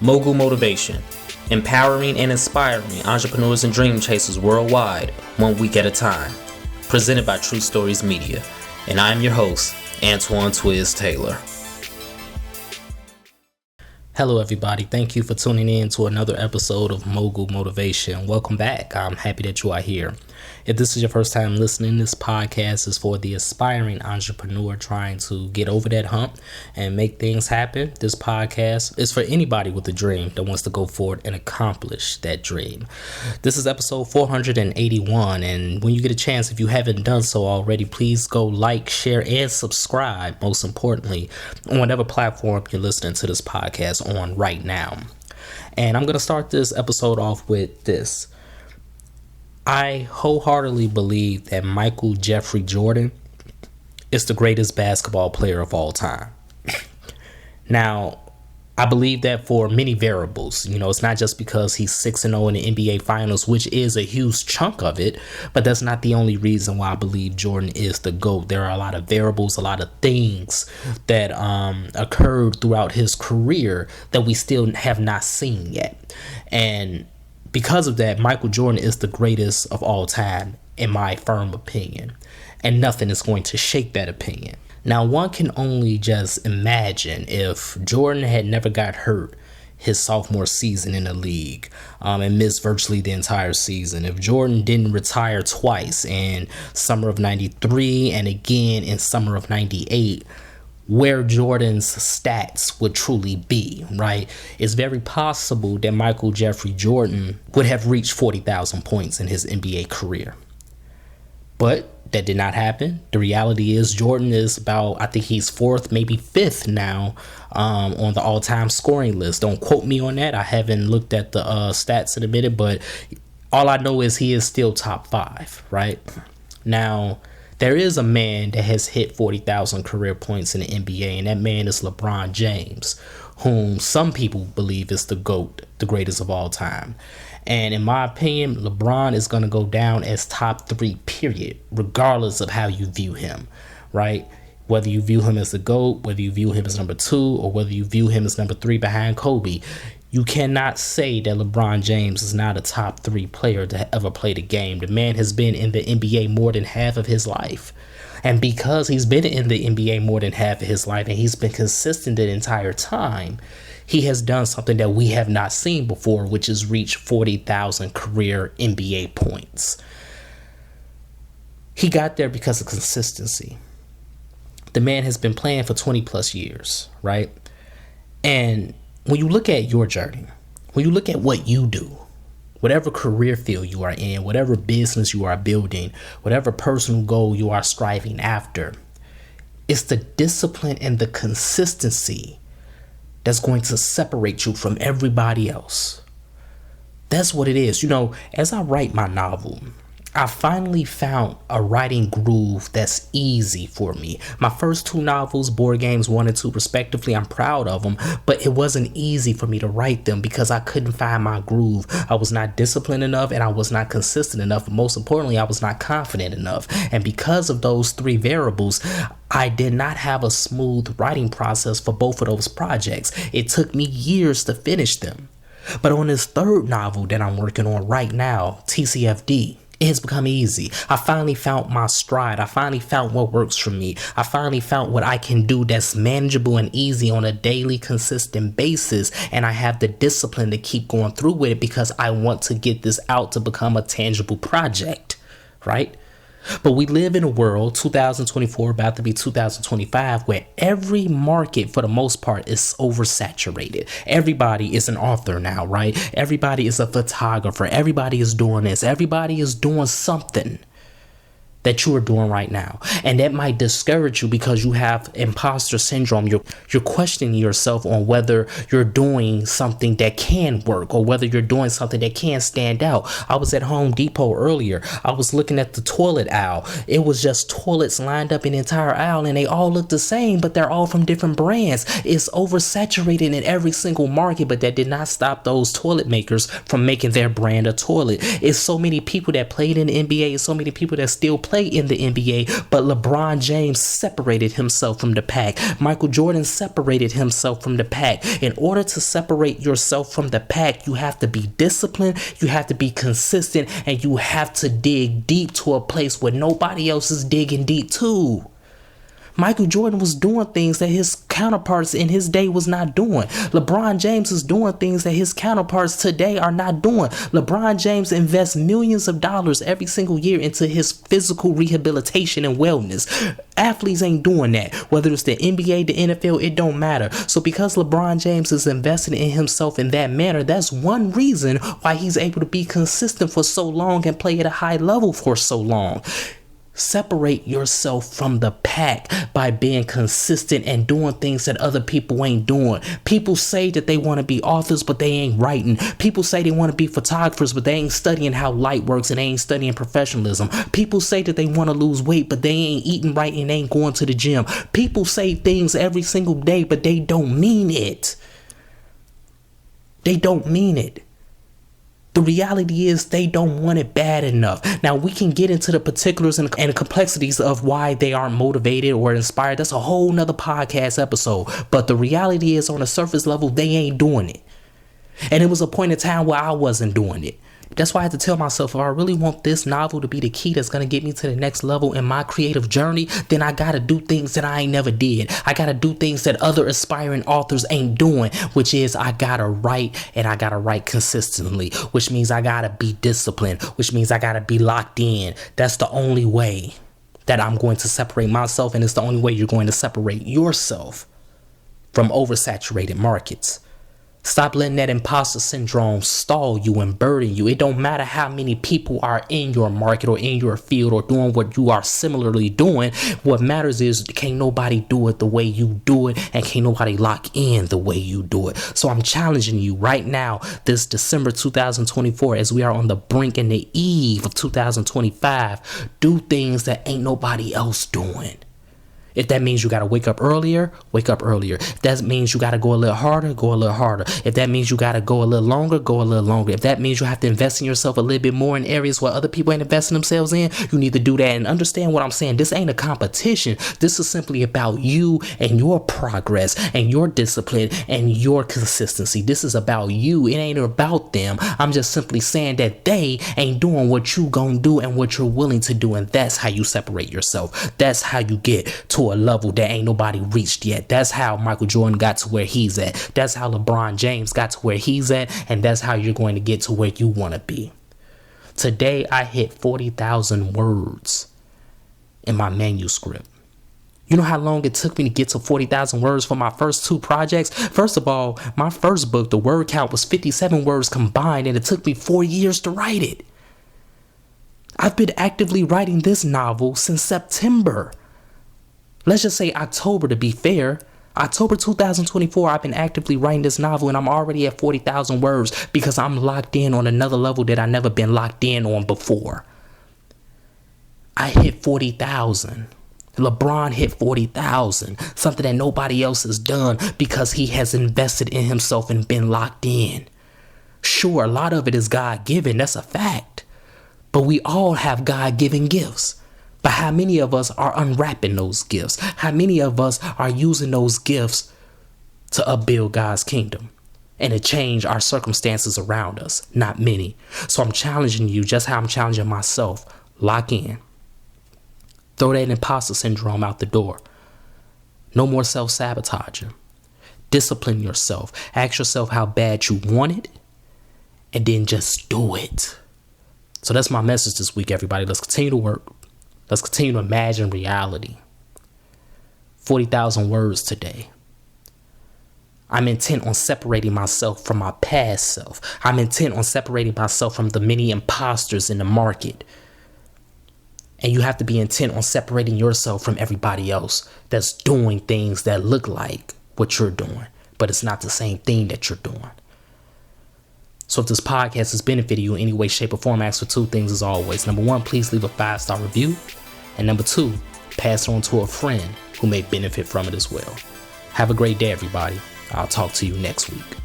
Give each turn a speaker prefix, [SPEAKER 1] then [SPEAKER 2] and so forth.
[SPEAKER 1] Mogul Motivation, empowering and inspiring entrepreneurs and dream chasers worldwide, 1 week at a time. Presented by True Stories Media. And I am your host, Antoine Twiz Taylor. Hello everybody, thank you for tuning in to another episode of Mogul Motivation. Welcome back, I'm happy that you are here. If this is your first time listening, this podcast is for the aspiring entrepreneur trying to get over that hump and make things happen. This podcast is for anybody with a dream that wants to go forward and accomplish that dream. This is episode 481, and when you get a chance, if you haven't done so already, please go like, share, and subscribe, most importantly, on whatever platform you're listening to this podcast on right now. And I'm going to start this episode off with this. I wholeheartedly believe that Michael Jeffrey Jordan is the greatest basketball player of all time. Now, I believe that for many variables. It's not just because he's 6-0 in the NBA Finals, which is a huge chunk of it, but that's not the only reason why I believe Jordan is the GOAT. There are a lot of variables, a lot of things that occurred throughout his career that we still have not seen yet. And because of that, Michael Jordan is the greatest of all time, in my firm opinion, and nothing is going to shake that opinion. Now, one can only just imagine if Jordan had never got hurt his sophomore season in the league and missed virtually the entire season. If Jordan didn't retire twice in summer of 93 and again in summer of 98, where Jordan's stats would truly be, right? It's very possible that Michael Jeffrey Jordan would have reached 40,000 points in his NBA career. But that did not happen. The reality is Jordan is about, I think he's fourth, maybe fifth now on the all-time scoring list. Don't quote me on that. I haven't looked at the stats in a minute, but all I know is he is still top 5, right? Now, there is a man that has hit 40,000 career points in the NBA, and that man is LeBron James, whom some people believe is the GOAT, the greatest of all time. And in my opinion, LeBron is going to go down as top 3, period, regardless of how you view him, right? Whether you view him as the GOAT, whether you view him as number 2, or whether you view him as number 3 behind Kobe. You cannot say that LeBron James is not a top 3 player to ever play the game. The man has been in the NBA more than half of his life. And because he's been in the NBA more than half of his life and he's been consistent the entire time, he has done something that we have not seen before, which is reach 40,000 career NBA points. He got there because of consistency. The man has been playing for 20 plus years, right? And when you look at your journey, when you look at what you do, whatever career field you are in, whatever business you are building, whatever personal goal you are striving after, it's the discipline and the consistency that's going to separate you from everybody else. That's what it is. As I write my novel, I finally found a writing groove that's easy for me. My first 2 novels, Board Games 1 and 2 respectively, I'm proud of them, but it wasn't easy for me to write them because I couldn't find my groove. I was not disciplined enough and I was not consistent enough. But most importantly, I was not confident enough. And because of those 3 variables, I did not have a smooth writing process for both of those projects. It took me years to finish them. But on this 3rd novel that I'm working on right now, TCFD, it has become easy. I finally found my stride. I finally found what works for me. I finally found what I can do that's manageable and easy on a daily, consistent basis. And I have the discipline to keep going through with it because I want to get this out to become a tangible project, right? But we live in a world, 2024, about to be 2025, where every market, for the most part, is oversaturated. Everybody is an author now, right? Everybody is a photographer. Everybody is doing this. Everybody is doing something that you are doing right now. And that might discourage you because you have imposter syndrome. You're questioning yourself on whether you're doing something that can work or whether you're doing something that can stand out. I was at Home Depot earlier. I was looking at the toilet aisle. It was just toilets lined up in the entire aisle and they all look the same, but they're all from different brands. It's oversaturated in every single market, but that did not stop those toilet makers from making their brand a toilet. It's so many people that played in the NBA. It's so many people that still play play in the NBA, but LeBron James separated himself from the pack. Michael Jordan separated himself from the pack. In order to separate yourself from the pack, you have to be disciplined, you have to be consistent, and you have to dig deep to a place where nobody else is digging deep too. Michael Jordan was doing things that his counterparts in his day was not doing. LeBron James is doing things that his counterparts today are not doing. LeBron James invests millions of dollars every single year into his physical rehabilitation and wellness. Athletes ain't doing that. Whether it's the NBA, the NFL, it don't matter. So because LeBron James is investing in himself in that manner, that's one reason why he's able to be consistent for so long and play at a high level for so long. Separate yourself from the pack by being consistent and doing things that other people ain't doing. People say that they want to be authors, but they ain't writing. People say they want to be photographers, but they ain't studying how light works and they ain't studying professionalism. People say that they want to lose weight, but they ain't eating right and they ain't going to the gym. People say things every single day, but they don't mean it. They don't mean it. The reality is they don't want it bad enough. Now, we can get into the particulars and the complexities of why they aren't motivated or inspired. That's a whole nother podcast episode. But the reality is, on a surface level, they ain't doing it. And it was a point in time where I wasn't doing it. That's why I had to tell myself, if I really want this novel to be the key that's going to get me to the next level in my creative journey, then I got to do things that I ain't never did. I got to do things that other aspiring authors ain't doing, which is I got to write, and I got to write consistently, which means I got to be disciplined, which means I got to be locked in. That's the only way that I'm going to separate myself, and it's the only way you're going to separate yourself from oversaturated markets. Stop letting that imposter syndrome stall you and burden you. It don't matter how many people are in your market or in your field or doing what you are similarly doing. What matters is, can't nobody do it the way you do it, and can't nobody lock in the way you do it. So I'm challenging you right now, this December 2024, as we are on the brink and the eve of 2025, do things that ain't nobody else doing. If that means you got to wake up earlier, wake up earlier. If that means you got to go a little harder, go a little harder. If that means you got to go a little longer, go a little longer. If that means you have to invest in yourself a little bit more in areas where other people ain't investing themselves in, you need to do that. And understand what I'm saying. This ain't a competition. This is simply about you and your progress and your discipline and your consistency. This is about you. It ain't about them. I'm just simply saying that they ain't doing what you gonna do and what you're willing to do. And that's how you separate yourself. That's how you get to a level that ain't nobody reached yet. That's how Michael Jordan got to where he's at. That's how LeBron James got to where he's at. And that's how you're going to get to where you want to be. Today, I hit 40,000 words in my manuscript. You know how long it took me to get to 40,000 words for my first two projects? First of all, my first book, the word count was 57 words combined, and it took me 4 years to write it. I've been actively writing this novel since September. Let's just say October to be fair. October 2024, I've been actively writing this novel, and I'm already at 40,000 words because I'm locked in on another level that I've never been locked in on before. I hit 40,000. LeBron hit 40,000, something that nobody else has done because he has invested in himself and been locked in. Sure, a lot of it is God-given, that's a fact. But we all have God-given gifts. But how many of us are unwrapping those gifts? How many of us are using those gifts to upbuild God's kingdom and to change our circumstances around us? Not many. So I'm challenging you just how I'm challenging myself. Lock in. Throw that imposter syndrome out the door. No more self-sabotaging. Discipline yourself. Ask yourself how bad you want it, and then just do it. So that's my message this week, everybody. Let's continue to work. Let's continue to imagine reality. 40,000 words today. I'm intent on separating myself from my past self. I'm intent on separating myself from the many imposters in the market. And you have to be intent on separating yourself from everybody else that's doing things that look like what you're doing, but it's not the same thing that you're doing. So if this podcast has benefited you in any way, shape, or form, ask for two things as always. Number one, please leave a 5-star review. And number two, pass it on to a friend who may benefit from it as well. Have a great day, everybody. I'll talk to you next week.